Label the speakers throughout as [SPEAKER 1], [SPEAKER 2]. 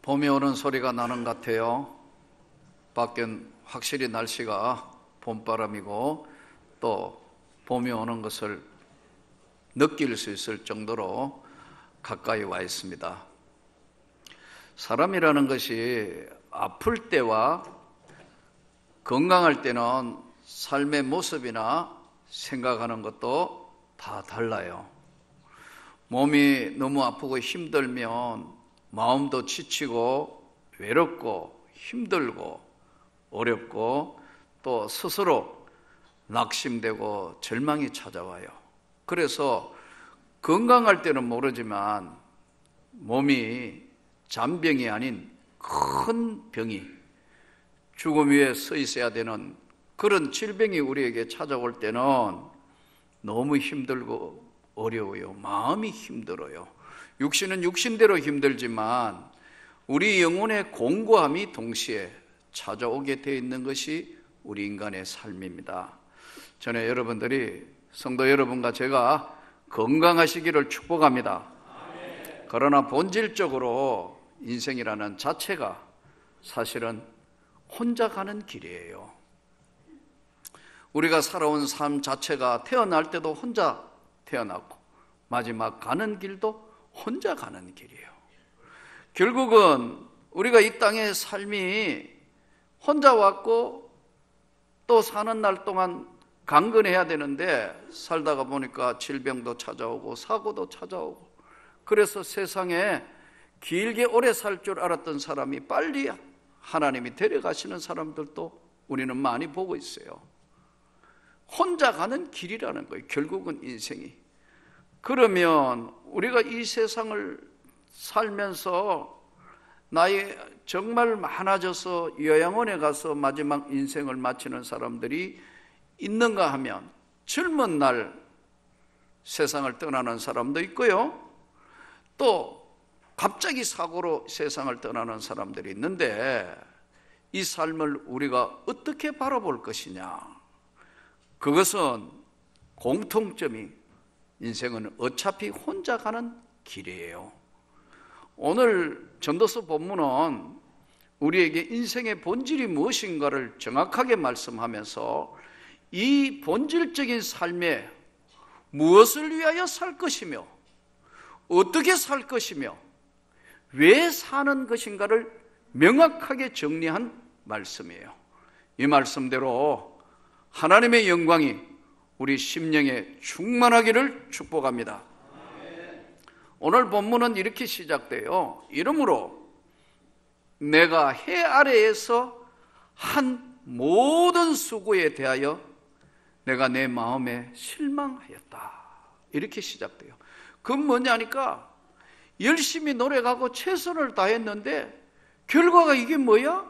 [SPEAKER 1] 봄이 오는 소리가 나는 것 같아요. 밖엔 확실히 날씨가 봄바람이고 또 봄이 오는 것을 느낄 수 있을 정도로 가까이 와 있습니다. 사람이라는 것이 아플 때와 건강할 때는 삶의 모습이나 생각하는 것도 다 달라요. 몸이 너무 아프고 힘들면 마음도 지치고 외롭고 힘들고 어렵고 또 스스로 낙심되고 절망이 찾아와요. 그래서 건강할 때는 모르지만 몸이 잔병이 아닌 큰 병이 죽음 위에 서 있어야 되는 그런 질병이 우리에게 찾아올 때는 너무 힘들고 어려워요. 마음이 힘들어요. 육신은 육신대로 힘들지만 우리 영혼의 공고함이 동시에 찾아오게 되어 있는 것이 우리 인간의 삶입니다. 전에 여러분들이 성도 여러분과 제가 건강하시기를 축복합니다. 그러나 본질적으로 인생이라는 자체가 사실은 혼자 가는 길이에요. 우리가 살아온 삶 자체가 태어날 때도 혼자 태어났고 마지막 가는 길도 혼자 가는 길이에요. 결국은 우리가 이 땅의 삶이 혼자 왔고 또 사는 날 동안 강건해야 되는데 살다가 보니까 질병도 찾아오고 사고도 찾아오고 그래서 세상에 길게 오래 살 줄 알았던 사람이 빨리 하나님이 데려가시는 사람들도 우리는 많이 보고 있어요. 혼자 가는 길이라는 거예요. 결국은 인생이. 그러면 우리가 이 세상을 살면서 나이 정말 많아져서 요양원에 가서 마지막 인생을 마치는 사람들이 있는가 하면 젊은 날 세상을 떠나는 사람도 있고요. 또 갑자기 사고로 세상을 떠나는 사람들이 있는데 이 삶을 우리가 어떻게 바라볼 것이냐? 그것은 공통점이 인생은 어차피 혼자 가는 길이에요. 오늘 전도서 본문은 우리에게 인생의 본질이 무엇인가를 정확하게 말씀하면서 이 본질적인 삶에 무엇을 위하여 살 것이며 어떻게 살 것이며 왜 사는 것인가를 명확하게 정리한 말씀이에요. 이 말씀대로 하나님의 영광이 우리 심령에 충만하기를 축복합니다. 오늘 본문은 이렇게 시작돼요. 이러므로 내가 해 아래에서 한 모든 수고에 대하여 내가 내 마음에 실망하였다. 이렇게 시작돼요. 그건 뭐냐니까 열심히 노력하고 최선을 다했는데 결과가 이게 뭐야?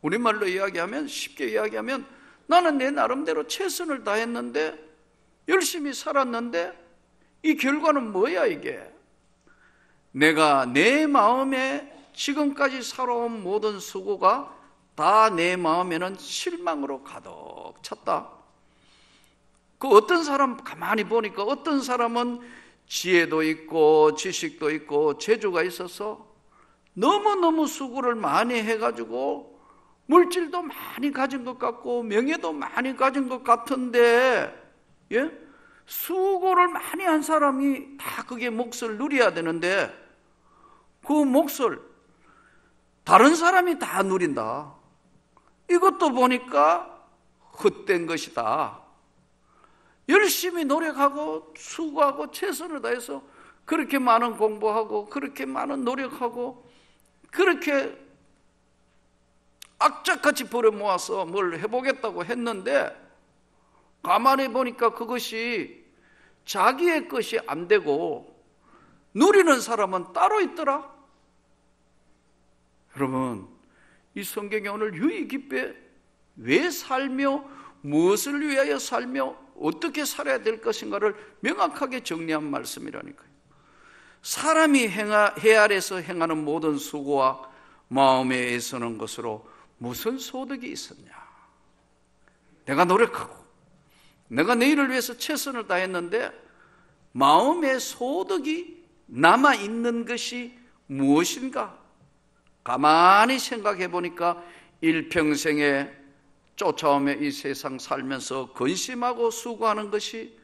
[SPEAKER 1] 우리말로 이야기하면 쉽게 이야기하면 나는 내 나름대로 최선을 다했는데 열심히 살았는데 이 결과는 뭐야 이게? 내가 내 마음에 지금까지 살아온 모든 수고가 다 내 마음에는 실망으로 가득 찼다. 그 어떤 사람 가만히 보니까 어떤 사람은 지혜도 있고 지식도 있고 재주가 있어서 너무너무 수고를 많이 해가지고 물질도 많이 가진 것 같고 명예도 많이 가진 것 같은데 수고를 많이 한 사람이 다 그게 몫을 누려야 되는데 그 몫을 다른 사람이 다 누린다. 이것도 보니까 헛된 것이다. 열심히 노력하고 수고하고 최선을 다해서 그렇게 많은 공부하고 그렇게 많은 노력하고 그렇게 악착같이 벌어 모아서 뭘 해보겠다고 했는데 가만히 보니까 그것이 자기의 것이 안 되고 누리는 사람은 따로 있더라. 여러분, 이 성경에 오늘 유의 깊게 왜 살며 무엇을 위하여 살며 어떻게 살아야 될 것인가를 명확하게 정리한 말씀이라니까요. 사람이 해 아래서 행하는 모든 수고와 마음에 애쓰는 것으로 무슨 소득이 있었냐? 내가 노력하고 내가 내일을 위해서 최선을 다했는데 마음의 소득이 남아있는 것이 무엇인가? 가만히 생각해 보니까 일평생에 쫓아오며 이 세상 살면서 근심하고 수고하는 것이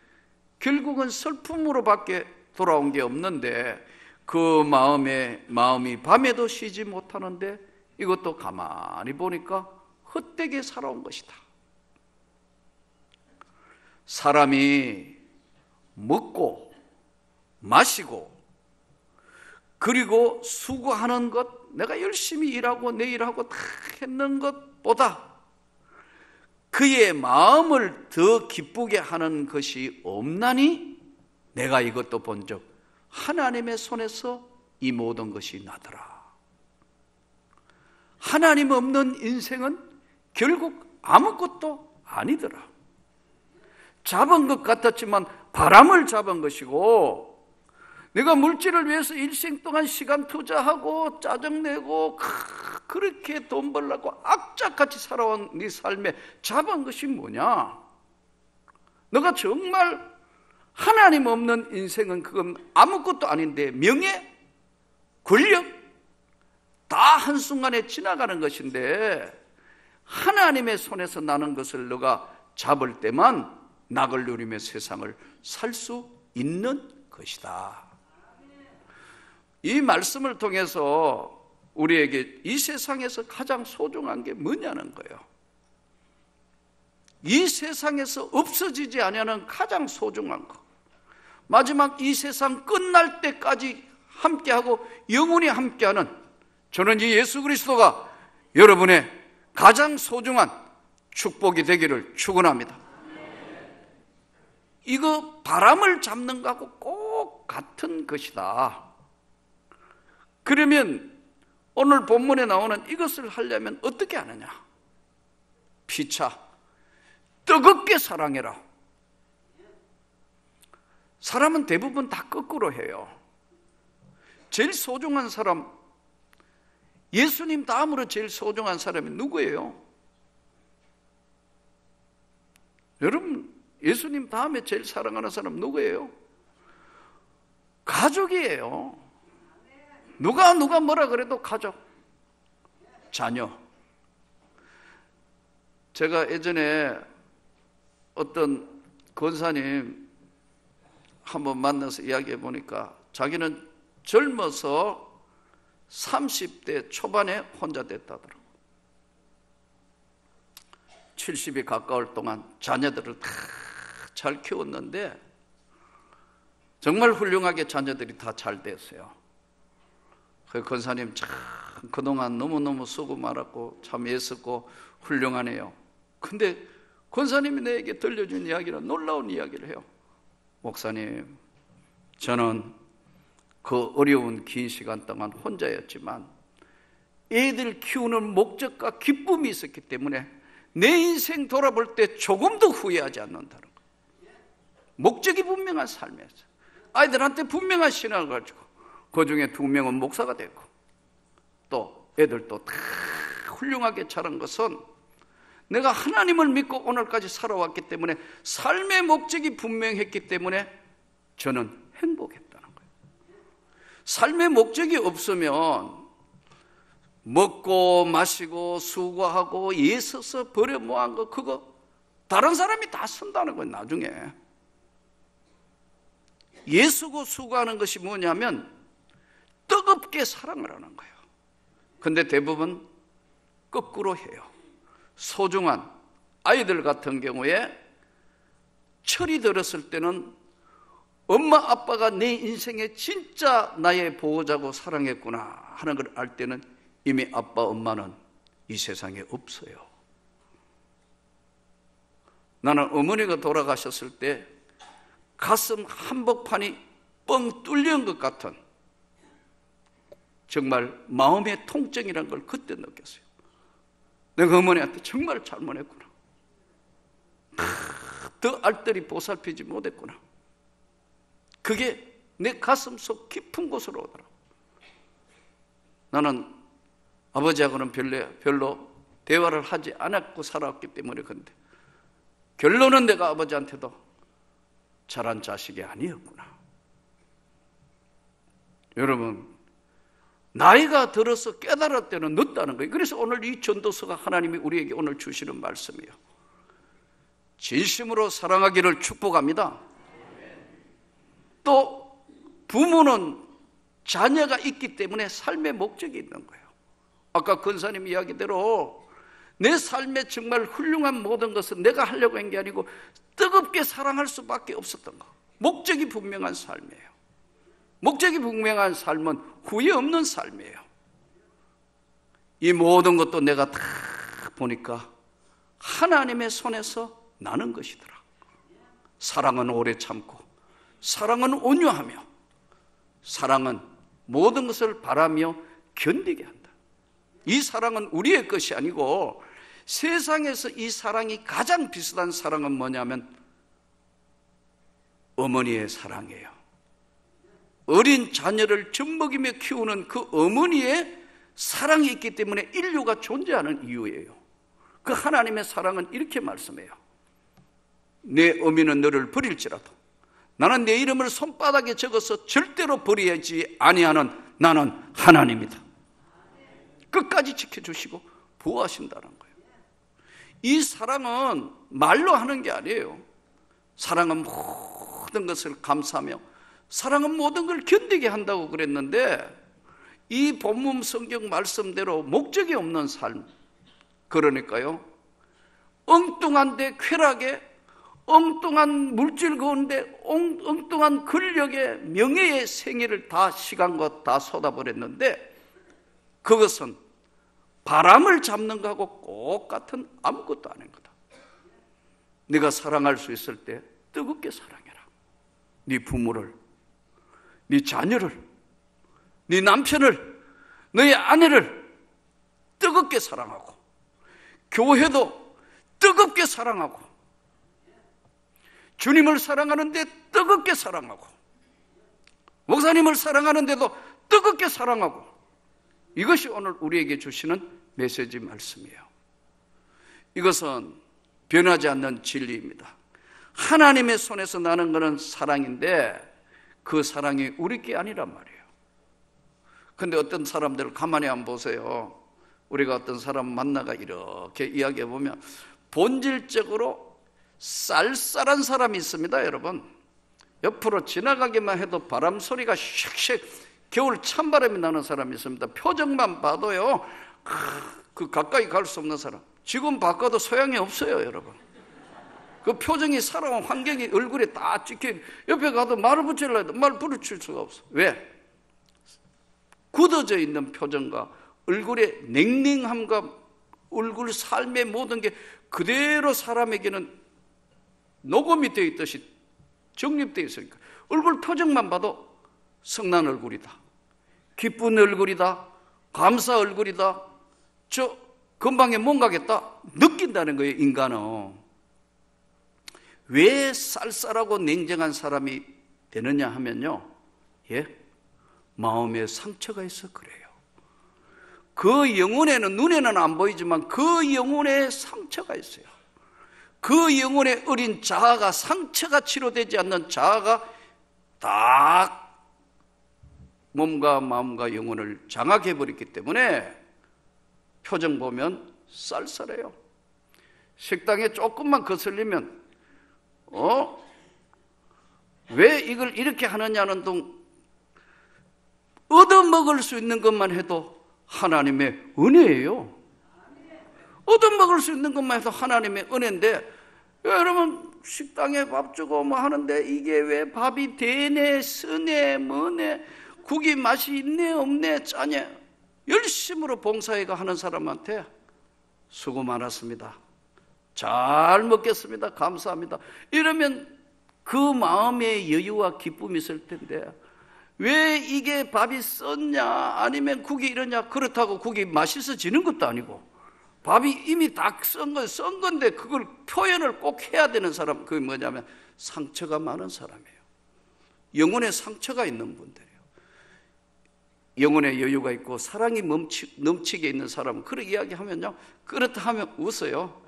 [SPEAKER 1] 결국은 슬픔으로밖에 돌아온 게 없는데, 그 마음이 밤에도 쉬지 못하는데 이것도 가만히 보니까 헛되게 살아온 것이다. 사람이 먹고 마시고 그리고 수고하는 것, 내가 열심히 일하고 내 일하고 다 했는 것보다 그의 마음을 더 기쁘게 하는 것이 없나니 내가 이것도 본즉 하나님의 손에서 이 모든 것이 나더라. 하나님 없는 인생은 결국 아무것도 아니더라. 잡은 것 같았지만 바람을 잡은 것이고, 내가 물질을 위해서 일생 동안 시간 투자하고 짜증내고 그렇게 돈 벌려고 악착같이 살아온 네 삶에 잡은 것이 뭐냐? 너가 정말 하나님 없는 인생은 그건 아무것도 아닌데, 명예, 권력 다 한순간에 지나가는 것인데, 하나님의 손에서 나는 것을 너가 잡을 때만 낙을 누리며 세상을 살 수 있는 것이다. 이 말씀을 통해서 우리에게 이 세상에서 가장 소중한 게 뭐냐는 거예요. 이 세상에서 없어지지 않으려는 가장 소중한 것, 마지막 이 세상 끝날 때까지 함께하고 영원히 함께하는, 저는 이 예수 그리스도가 여러분의 가장 소중한 축복이 되기를 축원합니다. 이거 바람을 잡는 것하고 꼭 같은 것이다. 그러면 오늘 본문에 나오는 이것을 하려면 어떻게 하느냐? 피차 뜨겁게 사랑해라. 사람은 대부분 다 거꾸로 해요. 제일 소중한 사람, 예수님 다음으로 제일 소중한 사람이 누구예요? 여러분, 예수님 다음에 제일 사랑하는 사람 누구예요? 가족이에요. 누가 뭐라 그래도 가족, 자녀. 제가 예전에 어떤 권사님 한번 만나서 이야기해 보니까 자기는 젊어서 30대 초반에 혼자 됐다더라고. 70이 가까울 동안 자녀들을 다 잘 키웠는데 정말 훌륭하게 자녀들이 다 잘 됐어요. 그 권사님 참 그동안 너무너무 수고 많았고 참 애썼고 훌륭하네요. 근데 권사님이 내게 들려준 이야기는 놀라운 이야기를 해요. 목사님, 저는 그 어려운 긴 시간 동안 혼자였지만 애들 키우는 목적과 기쁨이 있었기 때문에 내 인생 돌아볼 때 조금도 후회하지 않는다는 거예요. 목적이 분명한 삶이었어요. 아이들한테 분명한 신앙을 가지고 그 중에 2명은 목사가 됐고 또 애들도 다 훌륭하게 자란 것은 내가 하나님을 믿고 오늘까지 살아왔기 때문에 삶의 목적이 분명했기 때문에 저는 행복했다는 거예요. 삶의 목적이 없으면 먹고 마시고 수고하고 애써서 버려 모은 거 그거 다른 사람이 다 쓴다는 거예요. 나중에 애쓰고 수고하는 것이 뭐냐면 뜨겁게 사랑을 하는 거예요. 근데 대부분 거꾸로 해요. 소중한 아이들 같은 경우에 철이 들었을 때는 엄마 아빠가 내 인생에 진짜 나의 보호자고 사랑했구나 하는 걸 알 때는 이미 아빠 엄마는 이 세상에 없어요. 나는 어머니가 돌아가셨을 때 가슴 한복판이 뻥 뚫린 것 같은 정말 마음의 통증이라는 걸 그때 느꼈어요. 내가 어머니한테 정말 잘못했구나. 더 알뜰히 보살피지 못했구나. 그게 내 가슴 속 깊은 곳으로 오더라고. 나는 아버지하고는 별로 대화를 하지 않았고 살아왔기 때문에. 근데 결론은 내가 아버지한테도 잘한 자식이 아니었구나. 여러분, 나이가 들어서 깨달을 때는 늦다는 거예요. 그래서 오늘 이 전도서가 하나님이 우리에게 오늘 주시는 말씀이에요. 진심으로 사랑하기를 축복합니다. 또 부모는 자녀가 있기 때문에 삶의 목적이 있는 거예요. 아까 권사님 이야기대로 내 삶에 정말 훌륭한 모든 것은 내가 하려고 한 게 아니고 뜨겁게 사랑할 수밖에 없었던 거. 목적이 분명한 삶이에요. 목적이 분명한 삶은 후회 없는 삶이에요. 이 모든 것도 내가 다 보니까 하나님의 손에서 나는 것이더라. 사랑은 오래 참고, 사랑은 온유하며, 사랑은 모든 것을 바라며 견디게 한다. 이 사랑은 우리의 것이 아니고 세상에서 이 사랑이 가장 비슷한 사랑은 뭐냐면 어머니의 사랑이에요. 어린 자녀를 젖먹이며 키우는 그 어머니의 사랑이 있기 때문에 인류가 존재하는 이유예요. 그 하나님의 사랑은 이렇게 말씀해요. 내 어미는 너를 버릴지라도 나는 내 이름을 손바닥에 적어서 절대로 버리지 아니하는 나는 하나님이다. 끝까지 지켜주시고 보호하신다는 거예요. 이 사랑은 말로 하는 게 아니에요. 사랑은 모든 것을 감사하며 사랑은 모든 걸 견디게 한다고 그랬는데 이 본문 성경 말씀대로 목적이 없는 삶, 그러니까요 엉뚱한데 쾌락에 엉뚱한 물질 가운데 엉뚱한 권력의 명예의 생애를 다 시간과 다 쏟아버렸는데 그것은 바람을 잡는 거하고 똑같은 아무것도 아닌 거다. 네가 사랑할 수 있을 때 뜨겁게 사랑해라. 네 부모를, 네 자녀를, 네 남편을, 너의 아내를 뜨겁게 사랑하고 교회도 뜨겁게 사랑하고 주님을 사랑하는데 뜨겁게 사랑하고 목사님을 사랑하는데도 뜨겁게 사랑하고 이것이 오늘 우리에게 주시는 메시지 말씀이에요. 이것은 변하지 않는 진리입니다. 하나님의 손에서 나는 것은 사랑인데 그 사랑이 우리 게 아니란 말이에요. 그런데 어떤 사람들 가만히 한번 보세요. 우리가 어떤 사람 만나가 이렇게 이야기해 보면 본질적으로 쌀쌀한 사람이 있습니다. 여러분 옆으로 지나가기만 해도 바람 소리가 슉슉 겨울 찬바람이 나는 사람이 있습니다. 표정만 봐도요 그 가까이 갈 수 없는 사람. 지금 바꿔도 소용이 없어요. 여러분 그 표정이 살아온 환경이 얼굴에 다 찍혀 옆에 가도 말을 붙이려 해도 말 부르칠 수가 없어. 왜? 굳어져 있는 표정과 얼굴의 냉랭함과 얼굴 삶의 모든 게 그대로 사람에게는 녹음이 되어 있듯이 정립되어 있으니까 얼굴 표정만 봐도 성난 얼굴이다, 기쁜 얼굴이다, 감사 얼굴이다, 저 금방에 뭔가겠다 느낀다는 거예요. 인간은 왜 쌀쌀하고 냉정한 사람이 되느냐 하면요 마음에 상처가 있어 그래요. 그 영혼에는 눈에는 안 보이지만 그 영혼에 상처가 있어요. 그 영혼의 어린 자아가 상처가 치료되지 않는 자아가 딱 몸과 마음과 영혼을 장악해버렸기 때문에 표정 보면 쌀쌀해요. 식당에 조금만 거슬리면 왜 이걸 이렇게 하느냐는 둥 얻어먹을 수 있는 것만 해도 하나님의 은혜예요. 얻어먹을 수 있는 것만 해도 하나님의 은혜인데 여러분 식당에 밥 주고 뭐 하는데 이게 왜 밥이 되네 쓰네 뭐네 국이 맛이 있네 없네 짜네 열심으로 봉사해가 하는 사람한테 수고 많았습니다, 잘 먹겠습니다, 감사합니다 이러면 그 마음에 여유와 기쁨이 있을 텐데 왜 이게 밥이 썼냐 아니면 국이 이러냐. 그렇다고 국이 맛있어지는 것도 아니고 밥이 이미 다 썬 건데 그걸 표현을 꼭 해야 되는 사람, 그게 뭐냐면 상처가 많은 사람이에요. 영혼에 상처가 있는 분들이에요. 영혼에 여유가 있고 사랑이 넘치게 있는 사람은 그렇게 이야기하면요 그렇다 하면 웃어요.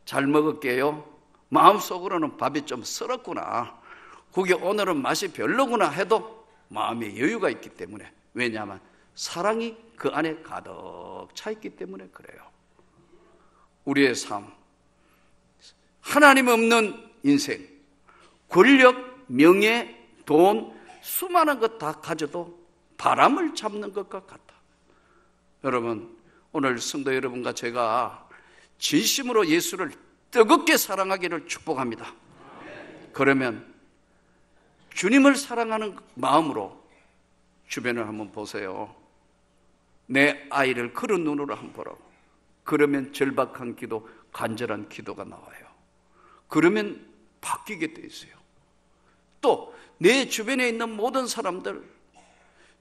[SPEAKER 1] 잘 먹을게요. 마음속으로는 밥이 좀 썰었구나, 국이 오늘은 맛이 별로구나 해도 마음에 여유가 있기 때문에. 왜냐하면 사랑이 그 안에 가득 차 있기 때문에 그래요. 우리의 삶, 하나님 없는 인생, 권력, 명예, 돈, 수많은 것 다 가져도 바람을 잡는 것과 같다. 여러분, 오늘 성도 여러분과 제가 진심으로 예수를 뜨겁게 사랑하기를 축복합니다. 그러면 주님을 사랑하는 마음으로 주변을 한번 보세요. 내 아이를 그런 눈으로 한번 보라고. 그러면 절박한 기도, 간절한 기도가 나와요. 그러면 바뀌게 돼 있어요. 또 내 주변에 있는 모든 사람들,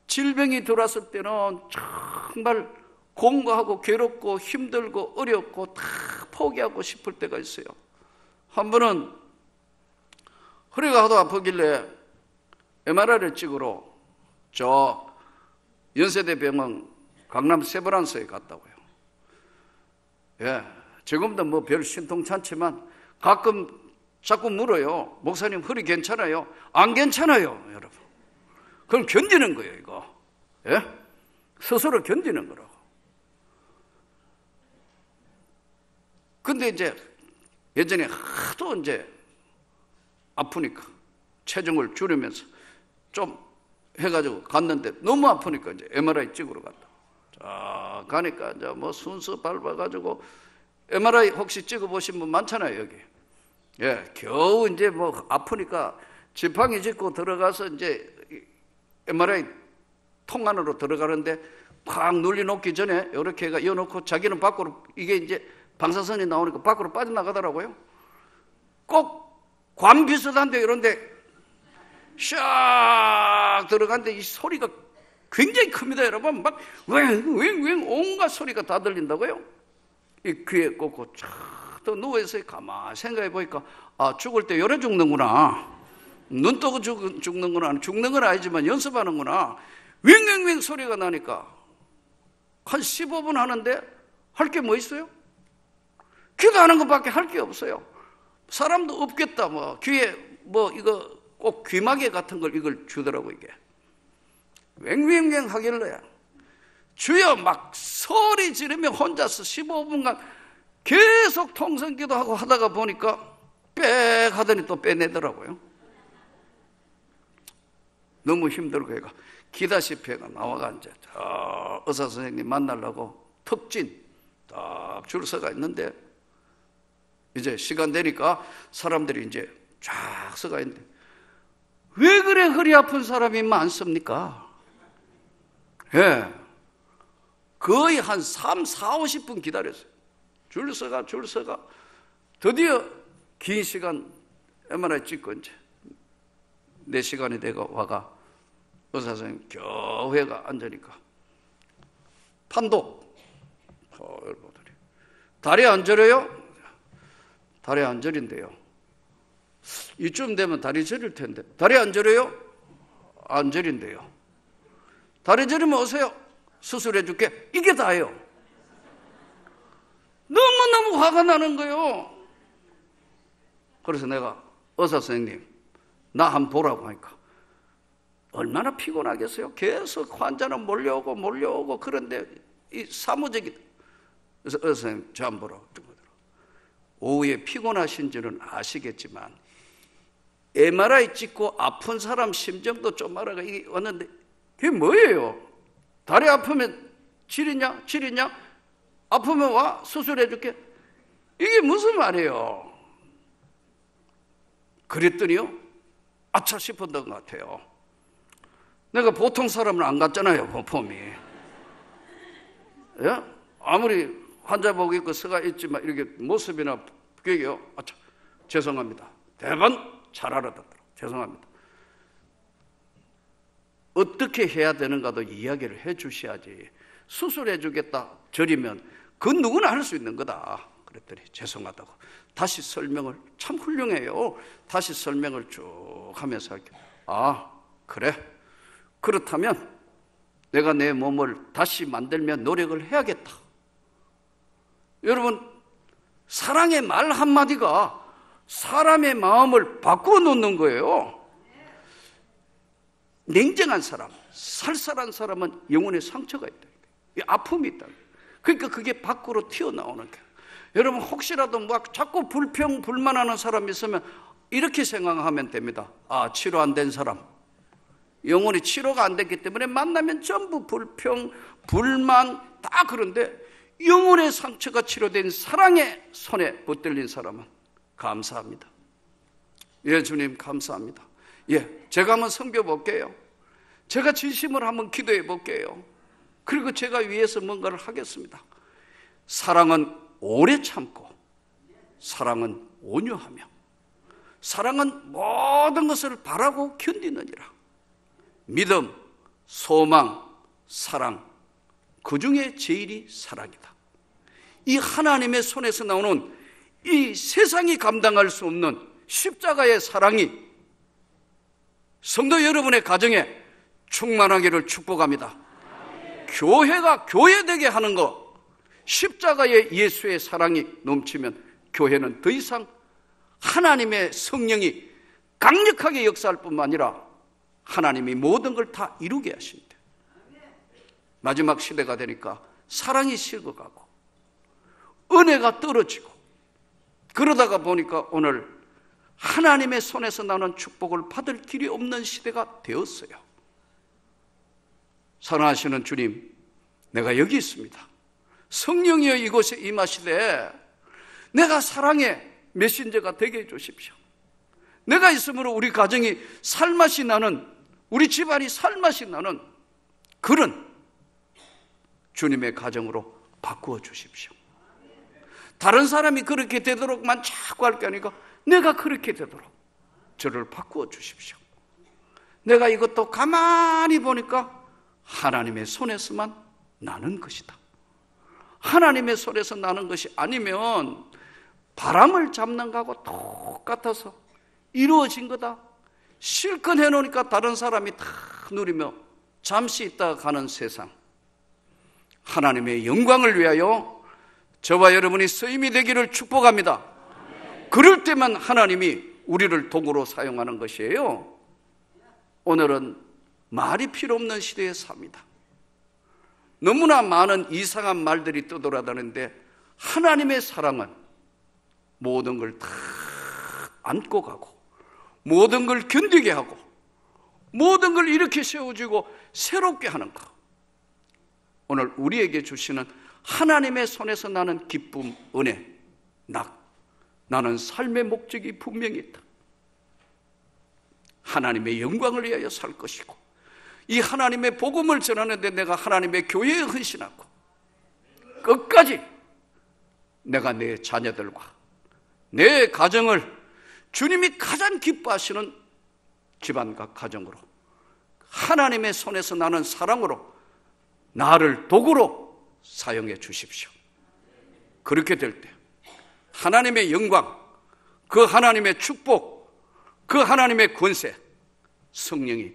[SPEAKER 1] 질병이 들어왔을 때는 정말 공고하고 괴롭고 힘들고 어렵고 다 포기하고 싶을 때가 있어요. 한 번은 허리가 하도 아프길래 MRI를 찍으러 저 연세대 병원 강남 세브란스에 갔다고요. 예, 지금도 뭐 별 신통찮지만 가끔 자꾸 물어요. 목사님 허리 괜찮아요? 안 괜찮아요, 여러분. 그럼 견디는 거예요, 이거. 예? 스스로 견디는 거라고. 근데 이제 예전에 하도 이제 아프니까 체중을 줄이면서 좀 해가지고 갔는데 너무 아프니까 이제 MRI 찍으러 갔다. 자, 가니까 이제 뭐 순서 밟아가지고 MRI 혹시 찍어보신 분 많잖아요, 여기. 예, 겨우 이제 뭐 아프니까 지팡이 짚고 들어가서 이제 MRI 통 안으로 들어가는데 팍 눌려놓기 전에 이렇게 이어놓고 자기는 밖으로, 이게 이제 방사선이 나오니까 밖으로 빠져나가더라고요. 꼭 관 비슷한데 이런데 샥 들어갔는데 이 소리가 굉장히 큽니다, 여러분. 막 웽웽웽 온갖 소리가 다 들린다고요. 이 귀에 꽂고 쫙 누워서 가만히 생각해 보니까, 아, 죽을 때 열에 죽는구나. 눈 뜨고 죽는구나. 죽는 건 아니지만 연습하는구나. 웽웽웽 소리가 나니까 한 15분 하는데 할 게 뭐 있어요? 기도하는 것밖에 할 게 없어요. 사람도 없겠다. 뭐 귀에 뭐 이거 꼭 귀마개 같은 걸 이걸 주더라고. 이게 웽웽웽 하길래 주여 막 소리 지르며 혼자서 15분간 계속 통성기도하고 하다가 보니까 빽 하더니 또 빼내더라고요. 너무 힘들고 해가 기다시피 해가 나와가 이제 저 의사 선생님 만나려고 턱진 딱 줄 서가 있는데, 이제 시간 되니까 사람들이 이제 쫙 서가 있는데, 왜 그래 허리 아픈 사람이 많습니까? 예, 거의 한 3, 4, 50분 기다렸어요. 줄 서가 드디어 긴 시간 MRI 찍고 이제 내 시간이 되고 와가 의사 선생님 겨우 해가 앉으니까 판독 다리 안 저려요? 다리 안 저린대요. 이쯤 되면 다리 저릴 텐데 다리 안 저려요? 안 저린대요. 다리 저리면 오세요. 수술해 줄게. 이게 다예요. 너무너무 화가 나는 거예요. 그래서 내가 의사 선생님 나 한번 보라고 하니까 얼마나 피곤하겠어요. 계속 환자는 몰려오고 그런데 이 사무적인. 그래서 의사 선생님 저 한번 보라고. 오후에 피곤하신 줄은 아시겠지만 MRI 찍고 아픈 사람 심정도 좀 알아가 이게 왔는데 그게 뭐예요? 다리 아프면 지리냐? 아프면 와 수술해 줄게. 이게 무슨 말이에요? 그랬더니요, 아차 싶었던 것 같아요. 내가 보통 사람은 안 갔잖아요, 보품이. 예? 아무리 환자복 입고 서가 있지만 이렇게 모습이나 그게요, 아차, 죄송합니다. 대번 잘 알아듣더라고요. 죄송합니다. 어떻게 해야 되는가도 이야기를 해 주셔야지. 수술해 주겠다 저리면 그건 누구나 할 수 있는 거다. 그랬더니 죄송하다고 다시 설명을, 참 훌륭해요. 다시 설명을 쭉 하면서 아 그래, 그렇다면 내가 내 몸을 다시 만들며 노력을 해야겠다. 여러분, 사랑의 말 한마디가 사람의 마음을 바꾸어 놓는 거예요. 냉정한 사람, 살살한 사람은 영혼의 상처가 있다. 아픔이 있다. 그러니까 그게 밖으로 튀어나오는 거예요. 여러분 혹시라도 막 자꾸 불만하는 사람이 있으면 이렇게 생각하면 됩니다. 아, 치료 안 된 사람. 영혼이 치료가 안 됐기 때문에 만나면 전부 불만 다 그런데 영혼의 상처가 치료된 사랑의 손에 붙들린 사람은 감사합니다. 예, 주님 감사합니다. 예, 제가 한번 섬겨 볼게요. 제가 진심으로 한번 기도해 볼게요. 그리고 제가 위해서 뭔가를 하겠습니다. 사랑은 오래 참고, 사랑은 온유하며, 사랑은 모든 것을 바라고 견디느니라. 믿음, 소망, 사랑, 그 중에 제일이 사랑이다. 이 하나님의 손에서 나오는 이 세상이 감당할 수 없는 십자가의 사랑이 성도 여러분의 가정에 충만하기를 축복합니다. 교회가 교회되게 하는 것, 십자가의 예수의 사랑이 넘치면 교회는 더 이상 하나님의 성령이 강력하게 역사할 뿐만 아니라 하나님이 모든 걸 다 이루게 하신대. 마지막 시대가 되니까 사랑이 식어가고 은혜가 떨어지고 그러다가 보니까 오늘 하나님의 손에서 나는 축복을 받을 길이 없는 시대가 되었어요. 사랑하시는 주님, 내가 여기 있습니다. 성령이여 이곳에 임하시되 내가 사랑의 메신저가 되게 해주십시오. 내가 있으므로 우리 가정이 살맛이 나는, 우리 집안이 살맛이 나는 그런 주님의 가정으로 바꾸어 주십시오. 다른 사람이 그렇게 되도록만 자꾸 할 게 아니고 내가 그렇게 되도록 저를 바꾸어 주십시오. 내가 이것도 가만히 보니까 하나님의 손에서만 나는 것이다. 하나님의 손에서 나는 것이 아니면 바람을 잡는 거하고 똑같아서 이루어진 거다. 실컷 해놓으니까 다른 사람이 다 누리며 잠시 있다가 가는 세상. 하나님의 영광을 위하여 저와 여러분이 쓰임이 되기를 축복합니다. 그럴 때만 하나님이 우리를 도구로 사용하는 것이에요. 오늘은 말이 필요 없는 시대에 삽니다. 너무나 많은 이상한 말들이 떠돌아다니는데 하나님의 사랑은 모든 걸 다 안고 가고 모든 걸 견디게 하고 모든 걸 이렇게 세워주고 새롭게 하는 것. 오늘 우리에게 주시는 하나님의 손에서 나는 기쁨, 은혜, 나는 삶의 목적이 분명히 있다. 하나님의 영광을 위하여 살 것이고 이 하나님의 복음을 전하는데 내가 하나님의 교회에 헌신하고 끝까지 내가 내 자녀들과 내 가정을 주님이 가장 기뻐하시는 집안과 가정으로 하나님의 손에서 나는 사랑으로 나를 도구로 사용해 주십시오. 그렇게 될 때 하나님의 영광, 그 하나님의 축복, 그 하나님의 권세, 성령이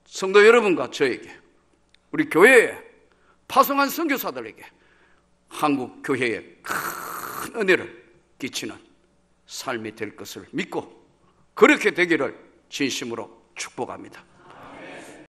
[SPEAKER 1] 성도 여러분과 저에게, 우리 교회에 파송한 선교사들에게 한국 교회에 큰 은혜를 끼치는 삶이 될 것을 믿고 그렇게 되기를 진심으로 축복합니다.